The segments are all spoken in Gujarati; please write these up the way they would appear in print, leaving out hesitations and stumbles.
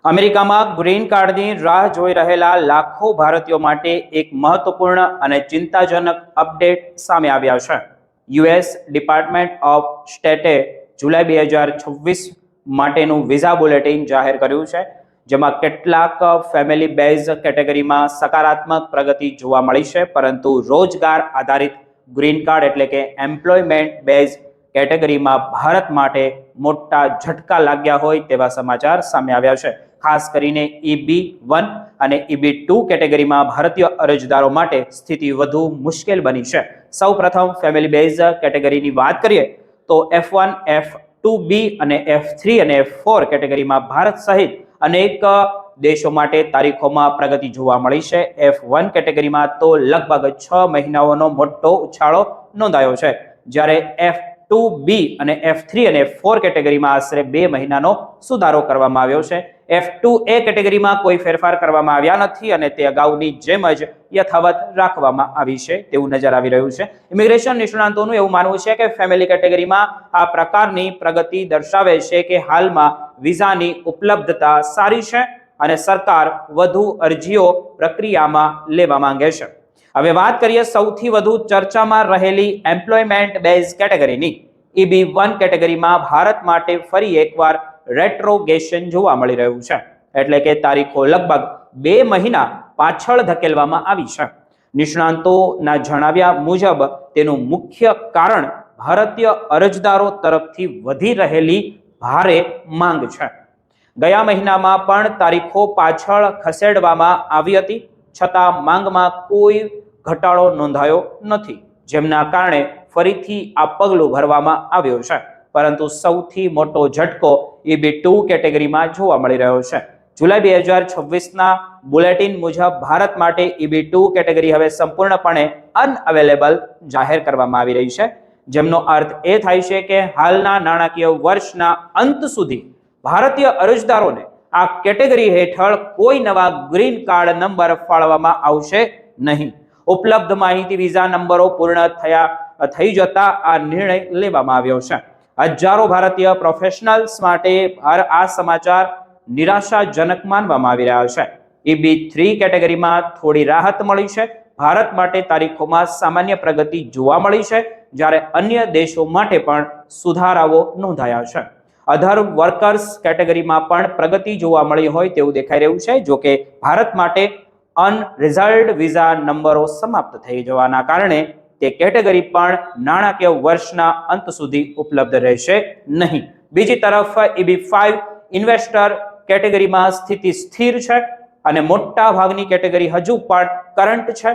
અમેરિકામાં ગ્રીન કાર્ડની રાહ જોઈ રહેલા લાખો ભારતીયો માટે એક મહત્વપૂર્ણ અને ચિંતાજનક અપડેટ સામે આવ્યા છે. યુએસ ડિપાર્ટમેન્ટ ઓફ સ્ટેટે જુલાઈ 2026 માટેનું વિઝા બુલેટિન જાહેર કર્યું છે, જેમાં કેટલાક ફેમિલી બેઝ કેટેગરીમાં સકારાત્મક પ્રગતિ જોવા મળી છે, પરંતુ રોજગાર આધારિત ગ્રીન કાર્ડ એટલે કે એમ્પ્લોયમેન્ટ બેઝ કેટેગરીમાં ભારત માટે મોટા ઝટકા લાગ્યા હોય તેવા સમાચાર સામે આવ્યા છે. ખાસ કરીને EB1 અને EB2 કેટેગરીમાં ભારતીય અરજદારો માટે સ્થિતિ વધુ મુશ્કેલ બની છે. સૌપ્રથમ ફેમિલી બેઝ કેટેગરીની વાત કરીએ તો F1, F2B અને F3 અને F4 કેટેગરીમાં ભારત સહિત અનેક દેશો માટે તારીખોમાં પ્રગતિ જોવા મળી છે. F1 કેટેગરીમાં તો લગભગ 6 મહિનાઓનો મોટો ઉછાળો નોંધાયો છે, જ્યારે F2B અને F3 અને F4 કેટેગરીમાં આશરે 2 મહિનાનો સુધારો કરવામાં આવ્યો છે. F2A કેટેગરીમાં કોઈ ફેરફાર કરવામાં આવ્યા નથી અને તે અગાઉની જેમ જ યથાવત રાખવામાં આવી છે તેવું નજર આવી રહ્યું છે. ઇમિગ્રેશન નિષ્ણાતોનું એવું માનવું છે કે ફેમિલી કેટેગરીમાં આ પ્રકારની પ્રગતિ દર્શાવે છે કે હાલમાં વિઝાની ઉપલબ્ધતા સારી છે અને સરકાર વધુ અરજીઓ પ્રક્રિયામાં લેવા માંગે છે. હવે વાત કરીએ સૌથી વધુ ચર્ચામાં રહેલી એમ્પ્લોયમેન્ટ બેઝ કેટેગરીની. EB1 કેટેગરીમાં ભારત માટે ફરી એકવાર રેટ્રોગેશન જોવા મળી રહ્યું છે, એટલે કે તારીખો લગભગ 2 મહિના પાછળ ધકેલવામાં આવી છે. નિષ્ણાંતોના જણાવ્યા મુજબ તેનું મુખ્ય કારણ ભારતીય અરજદારો તરફથી વધી રહેલી ભારે માંગ છે. ગયા મહિનામાં પણ તારીખો પાછળ ખસેડવામાં આવી હતી, છતાં માંગમાં કોઈ ઘટાડો નોંધાયો નથી, જેમના કારણે ફરીથી આ પગલું ભરવામાં આવ્યું છે. પરંતુ સૌથી મોટો ઝટકો EB2 કેટેગરીમાં જોવા મળી રહ્યો છે. જુલાઈ 2026ના બુલેટિન મુજબ ભારત માટે EB2 કેટેગરી હવે સંપૂર્ણપણે અનઅવેલેબલ જાહેર કરવામાં આવી રહી છે, જેમનો અર્થ એ થાય છે કે હાલના નાણાકીય વર્ષના અંત સુધી ભારતીય અરજદારોને આ કેટેગરી હેઠળ કોઈ નવા ગ્રીન કાર્ડ નંબર ફાળવવામાં આવશે નહીં. ઉપલબ્ધ માહિતી વિઝા નંબરો પૂર્ણ થઈ જતા આ નિર્ણય લેવામાં આવ્યો છે. હજારો ભારતીય પ્રોફેશનલ્સ માટે આ સમાચાર નિરાશાજનક માનવામાં આવી રહ્યા છે. EB3 કેટેગરીમાં થોડી રાહત મળી છે. ભારત માટે તારીખોમાં સામાન્ય પ્રગતિ જોવા મળી છે, જ્યારે અન્ય દેશો માટે પણ સુધારાઓ નોંધાયા છે. અધર વર્કર્સ કેટેગરીમાં પણ પ્રગતિ જોવા મળી હોય તેવું દેખાઈ રહ્યું છે. જો કે ભારત માટે અનરિઝલ્ડ વિઝા નંબરો સમાપ્ત થઈ જવાના કારણે તે કેટેગરી પણ નાણાકીય વર્ષના અંત સુધી ઉપલબ્ધ રહેશે નહીં. બીજી તરફ EB5 ઇન્વેસ્ટર કેટેગરીમાં સ્થિતિ સ્થિર છે અને મોટા ભાગની કેટેગરી હજુ પણ કરંટ છે.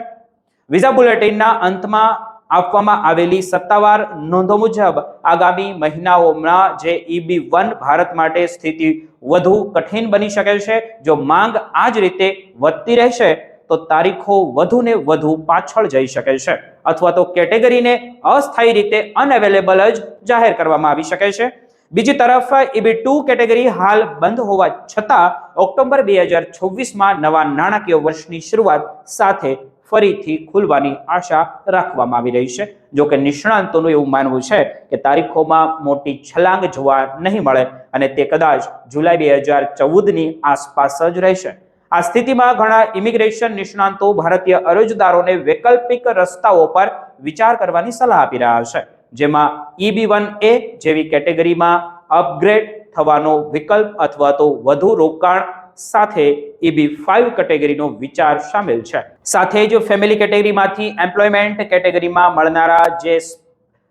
વિઝા બુલેટિનના અંતમાં આપવામાં આવેલી સત્તાવાર નોંધો મુજબ આગામી મહિનાઓમાં જે EB1 ભારત માટે સ્થિતિ વધુ કઠિન બની શકે છે. જો માંગ આ જ રીતે વધતી રહેશે તો તારીખો વધુને વધુ પાછળ જઈ શકે છે, અથવા તો કેટેગરીને અસ્થાયી રીતે અનઅવેલેબલ જ જાહેર કરવામાં આવી શકે છે. બીજી તરફ EB2 કેટેગરી હાલ બંધ હોવા છતાં ઓક્ટોબર 2026માં નવા નાણાકીય વર્ષની શરૂઆત સાથે ફરીથી ખુલવાની આશા રાખવામાં આવી રહી છે. જો કે નિષ્ણાંતોનું એવું માનવું છે કે તારીખોમાં મોટી છલાંગ જોવા નહીં મળે અને તે કદાચ જુલાઈ 2014ની આસપાસ જ રહેશે. આ સ્થિતિમાં ઘણા ઇમિગ્રેશન નિષ્ણાંતો ભારતીય અરજદારોને વૈકલ્પિક રસ્તાઓ પર વિચાર કરવાની સલાહ આપી રહ્યા છે, જેમાં EB1A જેવી કેટેગરીમાં અપગ્રેડ થવાનો વિકલ્પ અથવા તો વધુ રોકાણ સાથે EB5 કેટેગરીનો વિચાર સામેલ છે. સાથે જ ફેમિલી કેટેગરીમાંથી એમ્પ્લોયમેન્ટ કેટેગરીમાં મળનારા જે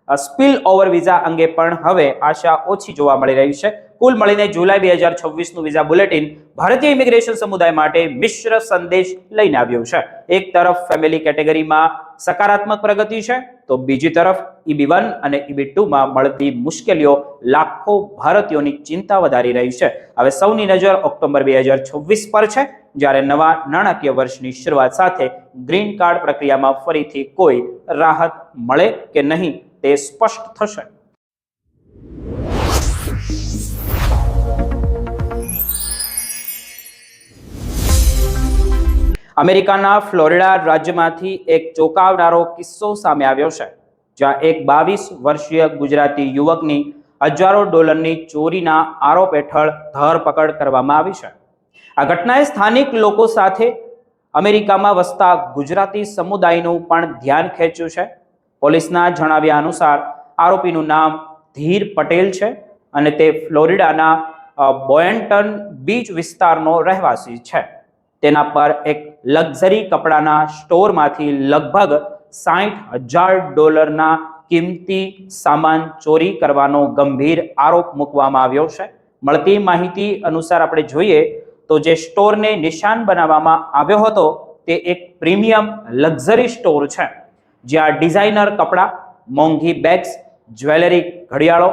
સ્પિલ ઓવર વિઝા અંગે પણ હવે આશા ઓછી જોવા મળી રહી છે. કુલ મળીને જુલાઈ 2026નું વિઝા બુલેટિન ભારતીય ઇમિગ્રેશન સમુદાય માટે મિશ્ર સંદેશ લઈને આવ્યું છે. એક તરફ ફેમિલી કેટેગરીમાં સકારાત્મક પ્રગતિ છે, તો બીજી તરફ EB1 અને EB2માં મળતી મુશ્કેલીઓ લાખો ભારતીયોની ચિંતા વધારી રહી છે. હવે સૌની નજર ઓક્ટોબર 2026 પર છે, જ્યારે નવા નાણાકીય વર્ષની શરૂઆત સાથે ગ્રીન કાર્ડ પ્રક્રિયામાં ફરીથી કોઈ રાહત મળે કે નહીં તે સ્પષ્ટ થશે. અમેરિકાના ફ્લોરિડા રાજ્યમાંથી એક ચોંકાવનારો કિસ્સો સામે આવ્યો છે, જ્યાં એક 22 વર્ષીય ગુજરાતી યુવકની હજારો ડોલરની ચોરીના આરોપ હેઠળ ધરપકડ કરવામાં આવી છે. આ ઘટનાએ સ્થાનિક લોકો સાથે અમેરિકામાં વસતા ગુજરાતી સમુદાયનું પણ ધ્યાન ખેંચ્યું છે. પોલીસના જણાવ્યા અનુસાર આરોપીનું નામ ધીર પટેલ છે અને તે ફ્લોરિડાના બોયન્ટન બીચ વિસ્તારનો રહેવાસી છે. તેના પર એક લક્ઝરી કપડાના સ્ટોરમાંથી લગભગ $60,000 કિંમતી સામાન ચોરી કરવાનો ગંભીર આરોપ મૂકવામાં આવ્યો છે. મળતી માહિતી અનુસાર આપણે જોઈએ તો જે સ્ટોરને નિશાન બનાવવામાં આવ્યો હતો તે એક પ્રીમિયમ લક્ઝરી સ્ટોર છે, જ્યાં ડિઝાઇનર કપડાં, મોંઘી બેગ્સ, જ્વેલરી, ઘડિયાળો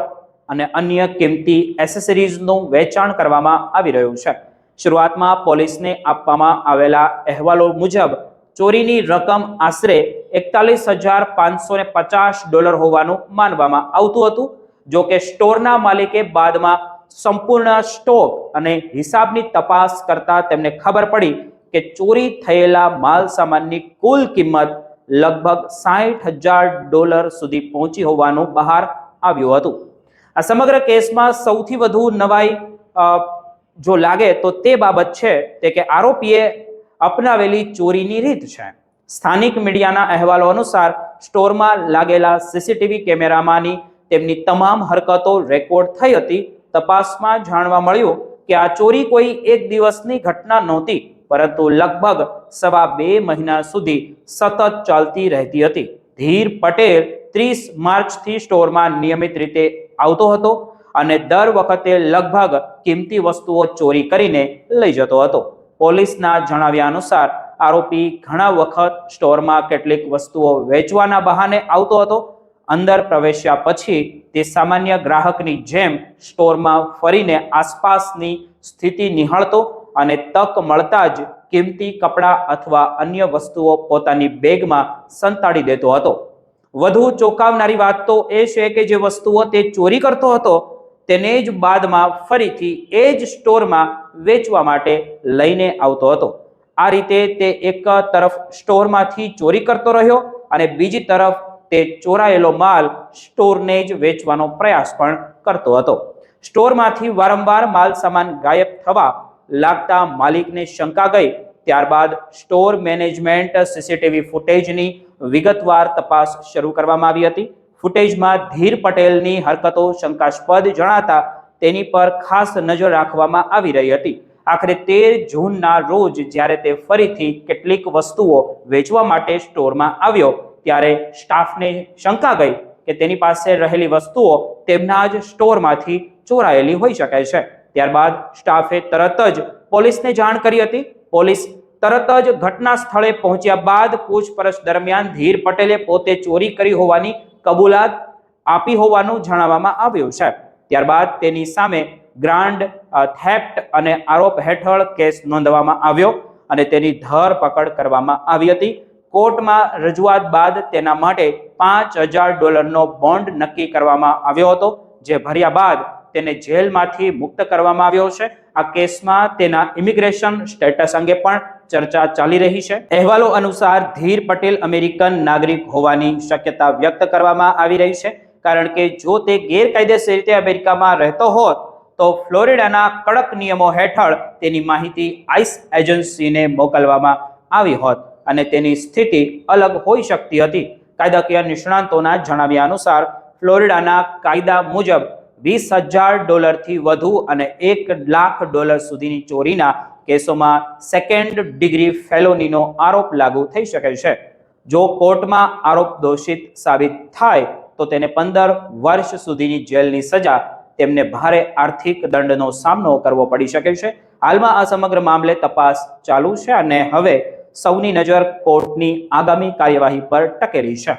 અને અન્ય કિંમતી એસેસરીઝનું વેચાણ કરવામાં આવી રહ્યું છે. શરૂઆતમાં પોલીસને આપવામાં આવેલા અહેવાલો મુજબ ચોરીની રકમ આશરે $41,550 હોવાનું માનવામાં આવતું હતું. જો કે સ્ટોરના માલિકે બાદમાં સંપૂર્ણ સ્ટોક અને હિસાબની તપાસ કરતા તેમને ખબર પડી કે ચોરી થયેલા માલ સામાનની કુલ કિંમત લગભગ $60,000 સુધી પહોંચી હોવાનું બહાર આવ્યું હતું. આ સમગ્ર કેસમાં સૌથી વધુ નવાઈ જો લાગે તો તે બાબત છે તે કે આરોપીએ અપનાવેલી ચોરીની રીત છે. સ્થાનિક મીડિયાના અહેવાલો અનુસાર સ્ટોરમાં લાગેલા સીસીટીવી કેમેરામાંની તેમની તમામ હરકતો રેકોર્ડ થઈ હતી. તપાસમાં જાણવા મળ્યું કે આ ચોરી કોઈ એક દિવસની ઘટના નહોતી, પરંતુ લગભગ 2.5 મહિના સુધી સતત ચાલતી રહેતી હતી. ધીર પટેલ 30 માર્ચથી સ્ટોરમાં નિયમિત રીતે આવતો હતો અને દર વખતે લગભગ કિંમતી વસ્તુઓ ચોરી કરીને લઈ જતો હતો. પોલીસના જણાવ્યા અનુસાર આરોપી ઘણા વખત સ્ટોરમાં કેટલીક વસ્તુઓ વેચવાના બહાને આવતો હતો. અંદર પ્રવેશ્યા પછી તે સામાન્ય ગ્રાહકની જેમ સ્ટોરમાં ફરીને આસપાસની સ્થિતિ નિહાળતો અને તક મળતા જ કિંમતી કપડાં અથવા અન્ય વસ્તુઓ પોતાની બેગમાં સંતાડી દેતો હતો. વધુ ચોંકાવનારી વાત તો એ છે કે જે વસ્તુઓ તે ચોરી કરતો હતો તેને જ બાદમાં ફરીથી એ જ સ્ટોરમાં વેચવા માટે લઈને આવતો હતો. આ રીતે તે એક તરફ સ્ટોરમાંથી ચોરી કરતો રહ્યો અને બીજી તરફ તે ચોરાયેલો માલ સ્ટોરને જ વેચવાનો પ્રયાસ પણ કરતો હતો. સ્ટોરમાંથી વારંવાર માલ સામાન ગાયબ થવા લાગતા માલિકને શંકા ગઈ. ત્યારબાદ સ્ટોર મેનેજમેન્ટ સીસીટીવી ફૂટેજની વિગતવાર તપાસ શરૂ કરવામાં આવી હતી. ફૂટેજમાં ધીર પટેલની હરકતો શંકાસ્પદ જણાતા તેની પર ખાસ નજર રાખવામાં આવી રહી હતી. આખરે 13 જૂનના રોજ જ્યારે તે ફરીથી કેટલીક વસ્તુઓ વેચવા માટે સ્ટોરમાં આવ્યો ત્યારે સ્ટાફને શંકા ગઈ કે તેની પાસે રહેલી વસ્તુઓ તેમના જ સ્ટોરમાંથી ચોરાયેલી હોઈ શકે છે. ત્યારબાદ સ્ટાફે તરત જ પોલીસને જાણ કરી હતી. પોલીસ તરત જ ઘટના સ્થળે પહોંચ્યા બાદ પૂછપરછ દરમિયાન ધીર પટેલે પોતે ચોરી કરી હોવાની કબૂલાત આપી હોવાનું જણાવવામાં આવ્યું છે. ત્યારબાદ તેની સામે ગ્રાન્ડ થેફ્ટ અને આરોપ હેઠળ કેસ નોંધવામાં આવ્યો અને તેની ધરપકડ કરવામાં આવી હતી. કોર્ટમાં રજૂઆત બાદ તેના માટે $5,000 બોન્ડ નક્કી કરવામાં આવ્યો હતો, જે ભર્યા બાદ તેને જેલમાંથી મુક્ત કરવામાં આવ્યો છે. આ કેસમાં તેના ઇમિગ્રેશન સ્ટેટસ અંગે પણ ચર્ચા ચાલી રહી છે. અહેવાલો અનુસાર ધીર પટેલ અમેરિકન નાગરિક હોવાની શક્યતા વ્યક્ત કરવામાં આવી રહી છે, કારણ કે જો તે ગેરકાયદેસર રીતે અમેરિકામાં રહેતો હોત તો ફ્લોરિડાના કડક નિયમો હેઠળ તેની માહિતી આઈસ એજન્સીને મોકલવામાં આવી હોત અને તેની સ્થિતિ અલગ હોઈ શકતી હતી. કાયદાકીય નિષ્ણાંતોના જણાવ્યા અનુસાર ફ્લોરિડાના કાયદા મુજબ $20,000 થી વધુ અને $1,00,000 સુધીની ચોરીના કેસોમાં સેકન્ડ ડિગ્રી ફેલોનીનો આરોપ લાગુ થઈ શકે છે. જો કોર્ટમાં આરોપ દોષિત સાબિત થાય તો તેને 15 વર્ષ સુધીની જેલની સજા તેમને ભારે આર્થિક દંડનો સામનો કરવો પડી શકે છે. હાલમાં આ સમગ્ર મામલે તપાસ ચાલુ છે અને હવે સૌની નજર કોર્ટની આગામી કાર્યવાહી પર ટકેલી છે.